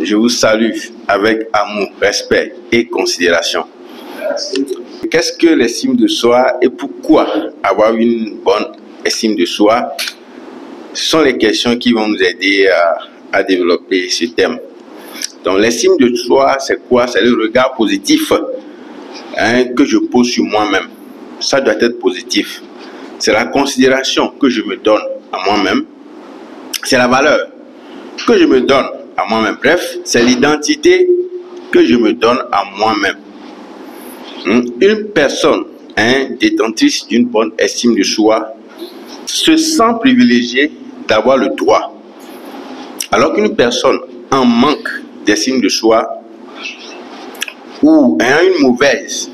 Je vous salue avec amour, respect et considération. Qu'est-ce que l'estime de soi et pourquoi avoir une bonne estime de soi? Ce sont les questions qui vont nous aider à développer ce thème. Donc l'estime de soi, c'est quoi? C'est le regard positif que je pose sur moi-même. Ça doit être positif. C'est la considération que je me donne à moi-même. C'est la valeur que je me donne à moi-même. Bref, c'est l'identité que je me donne à moi-même. Une personne détentrice d'une bonne estime de soi se sent privilégiée d'avoir le droit. Alors qu'une personne en manque d'estime de soi ou ayant une mauvaise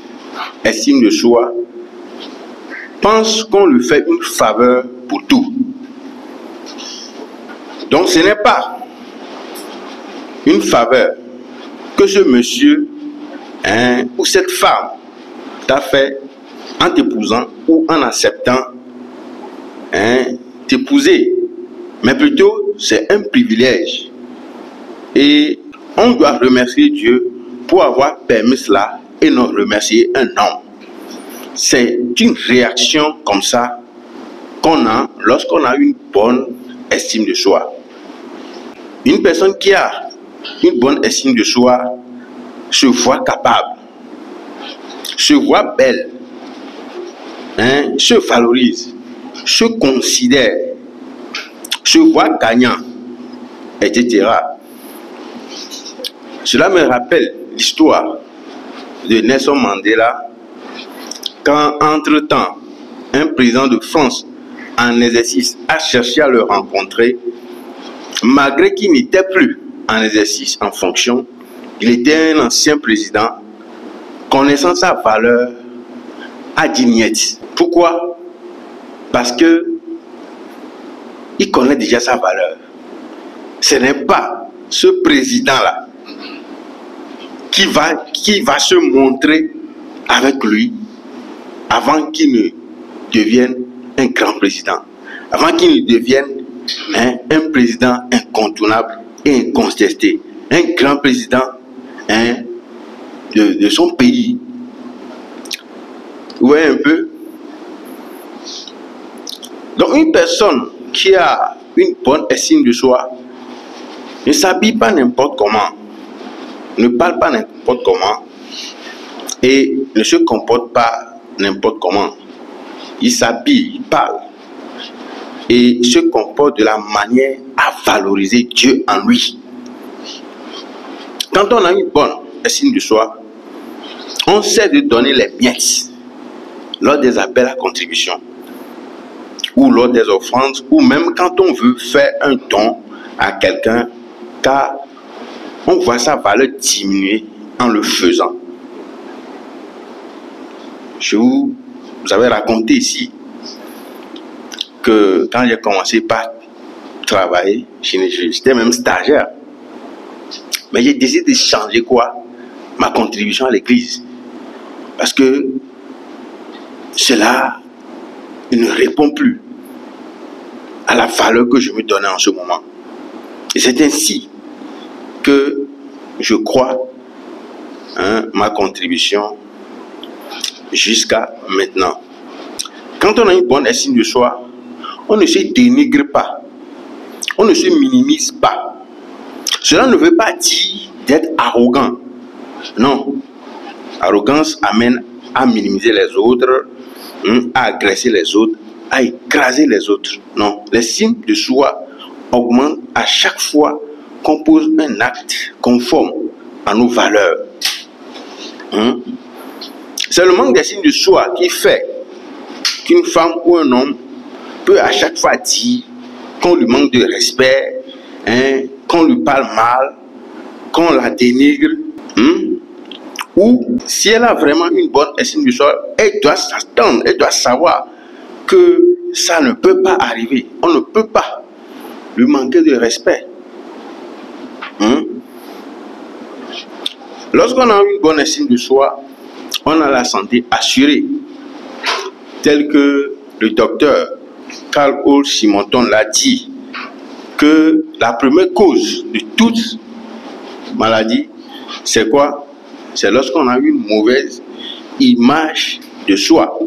estime de soi pense qu'on lui fait une faveur pour tout. Donc ce n'est pas une faveur que ce monsieur ou cette femme t'a fait en t'épousant ou en acceptant t'épouser, mais plutôt c'est un privilège. Et on doit remercier Dieu pour avoir permis cela et non remercier un homme. C'est une réaction comme ça qu'on a lorsqu'on a une bonne estime de soi. Une personne qui a une bonne estime de soi se voit capable, se voit belle, se valorise, se considère, se voit gagnant, etc. Cela me rappelle l'histoire de Nelson Mandela quand, entre-temps, un président de France en exercice a cherché à le rencontrer, malgré qu'il n'était plus en exercice, en fonction. Il était un ancien président, connaissant sa valeur, a dit niet. Pourquoi? Parce que il connaît déjà sa valeur. Ce n'est pas ce président-là qui va se montrer avec lui avant qu'il ne devienne un grand président, avant qu'il ne devienne un président incontournable et incontesté, un grand président de son pays. Vous voyez un peu? Donc une personne qui a une bonne estime de soi ne s'habille pas n'importe comment, ne parle pas n'importe comment et ne se comporte pas n'importe comment. Il s'habille, il parle et se comporte de la manière à valoriser Dieu en lui. Quand on a une bonne estime de soi, on sait de donner les miettes lors des appels à contribution ou lors des offrandes, ou même quand on veut faire un don à quelqu'un, car on voit sa valeur diminuer en le faisant. Je vous avais raconté ici que quand j'ai commencé par travailler, j'étais même stagiaire, mais j'ai décidé de changer quoi? Ma contribution à l'église, parce que cela ne répond plus à la valeur que je me donnais en ce moment. Et c'est ainsi que je crois ma contribution jusqu'à maintenant. Quand on a une bonne estime de soi, on ne se dénigre pas, on ne se minimise pas. Cela ne veut pas dire d'être arrogant. Non, arrogance amène à minimiser les autres, à agresser les autres, à écraser les autres. Non, l'estime de soi augmente à chaque fois qu'on pose un acte conforme à nos valeurs. C'est le manque d'estime de soi qui fait qu'une femme ou un homme peut à chaque fois dire qu'on lui manque de respect, qu'on lui parle mal, qu'on la dénigre. Ou si elle a vraiment une bonne estime de soi, elle doit s'attendre, elle doit savoir que ça ne peut pas arriver. On ne peut pas lui manquer de respect. Lorsqu'on a une bonne estime de soi, on a la santé assurée, tel que le docteur Carl Hall Simonton l'a dit, que la première cause de toute maladie, c'est quoi? C'est lorsqu'on a une mauvaise image de soi.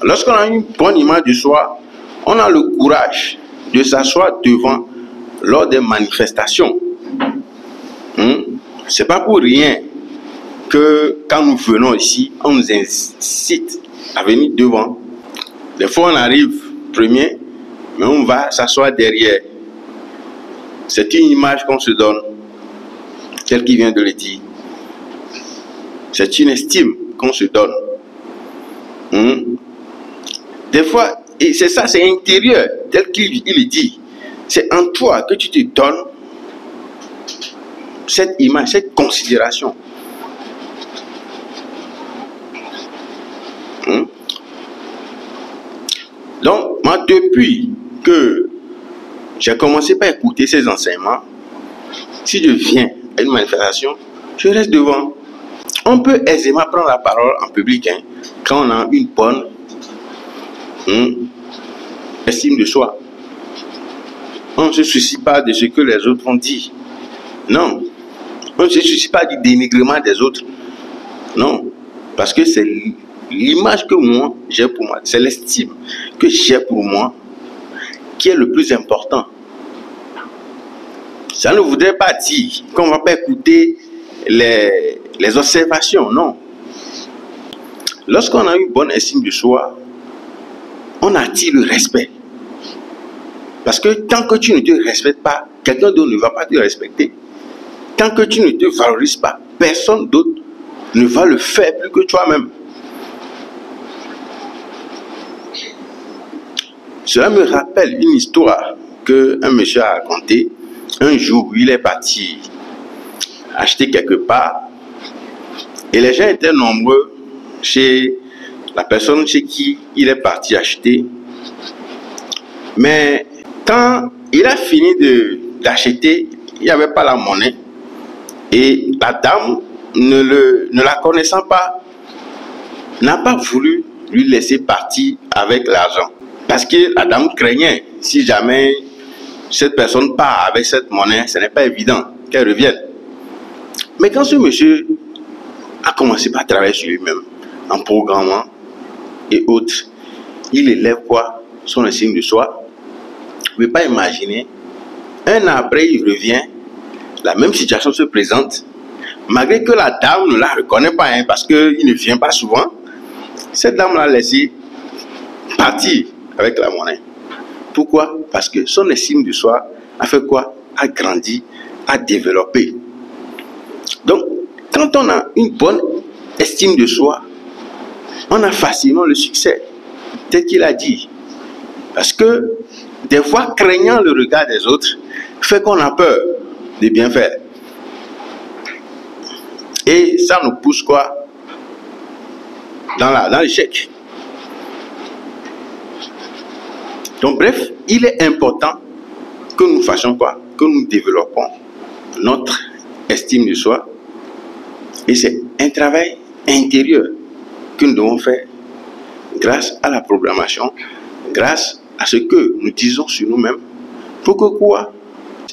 Lorsqu'on a une bonne image de soi, on a le courage de s'asseoir devant lors des manifestations. C'est pas pour rien que quand nous venons ici, on nous incite à venir devant. Des fois, on arrive premier, mais on va s'asseoir derrière. C'est une image qu'on se donne, tel qu'il vient de le dire. C'est une estime qu'on se donne. Des fois, et c'est ça, c'est intérieur, tel qu'il le dit. C'est en toi que tu te donnes cette image, cette considération. Donc, moi, depuis que j'ai commencé par écouter ces enseignements, si je viens à une manifestation, je reste devant. On peut aisément prendre la parole en public quand on a une bonne estime de soi. On ne se soucie pas de ce que les autres vont dire. Non. On ne se soucie pas du dénigrement des autres. Non. Parce que c'est l'image que moi j'ai pour moi, c'est l'estime que j'ai pour moi qui est le plus important. Ça ne voudrait pas dire qu'on ne va pas écouter les observations, non. Lorsqu'on a une bonne estime de soi, on attire le respect. Parce que tant que tu ne te respectes pas, quelqu'un d'autre ne va pas te respecter. Tant que tu ne te valorises pas, personne d'autre ne va le faire plus que toi-même. Cela me rappelle une histoire qu'un monsieur a racontée. Un jour où il est parti acheter quelque part et les gens étaient nombreux chez la personne chez qui il est parti acheter. Mais quand il a fini d'acheter, il n'y avait pas la monnaie et la dame, ne la connaissant pas, n'a pas voulu lui laisser partir avec l'argent. Parce que la dame craignait, si jamais cette personne part avec cette monnaie, ce n'est pas évident qu'elle revienne. Mais quand ce monsieur a commencé par travailler sur lui-même, en programmant et autres, il élève quoi? Son estime de soi. Vous ne pouvez pas imaginer, un an après, il revient, la même situation se présente, malgré que la dame ne la reconnaît pas, parce qu'il ne vient pas souvent, cette dame l'a laissé partir avec la monnaie. Pourquoi? Parce que son estime de soi a fait quoi? A grandi, a développé. Donc, quand on a une bonne estime de soi, on a facilement le succès, tel qu'il a dit. Parce que, des fois, craignant le regard des autres, fait qu'on a peur de bien faire. Et ça nous pousse quoi? Dans l'échec. Donc bref, il est important que nous fassions quoi? Que nous développons notre estime de soi. Et c'est un travail intérieur que nous devons faire grâce à la programmation, grâce à ce que nous disons sur nous-mêmes, pour que quoi?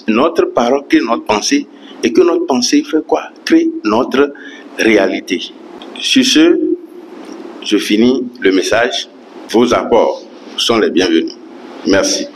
Notre parole crée notre pensée et que notre pensée fait quoi? Crée notre réalité. Sur ce, je finis le message. Vos apports sont les bienvenus. Merci.